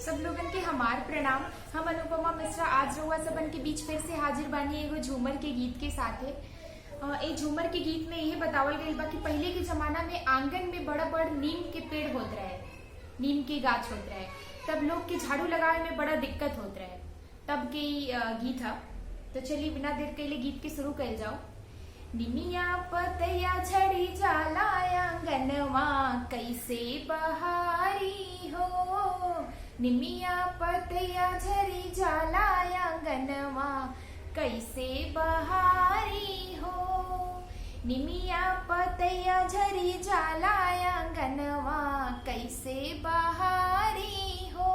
सब लोगन के हमार प्रणाम। हम अनुपमा मिश्रा आज रउआ सबन के बीच फिर से हाजिर बानी एगो झूमर के गीत के साथे। ए झूमर के गीत में यह बतावल गईल बा कि पहले के जमाना में आंगन में बड़ा बड़ नीम के पेड़ होत रहे, नीम के गाछ होत रहे, तब लोग के झाड़ू लगावे में बड़ा दिक्कत होत रहे। तब के गीत है। तो चलिए बिना देर के गीत के शुरू कल जाओ। निमिया पतया झड़ी जाला आंगनवा कैसे बहारी हो, निमिया पतया झड़ी जाला आंगनवा कैसे बहारी हो, निमिया पतया झड़ी जाला आंगनवा कैसे बहारी हो,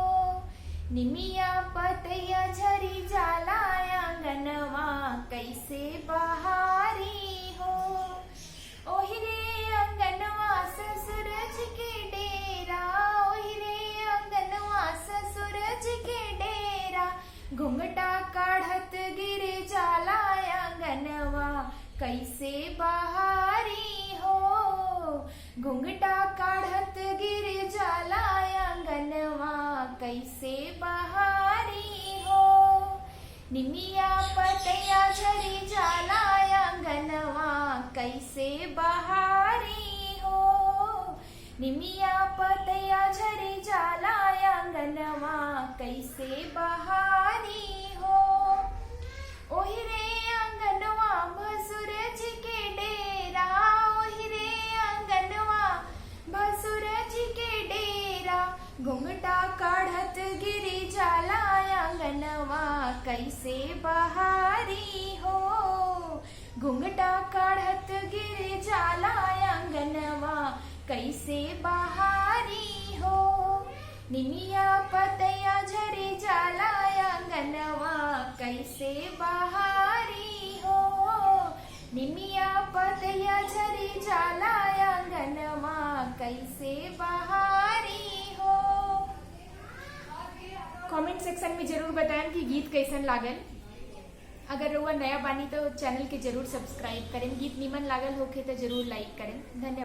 निमिया पतया झड़ी जाला आंगनवा कैसे बहारी हो। ओहि रे अंगनवा ससुर जी के डेरा, ओहि रे अंगनवा ससुर जी के डेरा, घुंघटा काढ़त गिर जाला आंगनवा कैसे बहारी हो, घुंघटा काढ़त गिर जाला आंगनवा कैसे बहारी हो, निमिया पतया झड़ी जाला आंगनवा कैसे बहारी हो, निमिया पतया झड़ी जाला आंगनवा कैसे बहारी हो। ओहि रे अंगनवा भसुर जी के डेरा, ओहि रे अंगनवा भसुर जी के डेरा, घुंघटा काढ़त गिरी जाला आंगनवा कैसे बहारी हो, घुंघटा काढ़त गिर जाला आंगनवा कैसे बहारी हो, निमिया पतया झड़ी जाला आंगनवा कैसे बहारी हो, निमिया पतया झड़ी जाला आंगनवा कैसे बहारी हो। कमेंट सेक्शन में जरूर बताएं कि गीत कैसन लागल। अगर रउआ नया बानी तो चैनल के जरूर सब्सक्राइब करें। गीत निमन लागल होखे तो जरूर लाइक करें। धन्यवाद।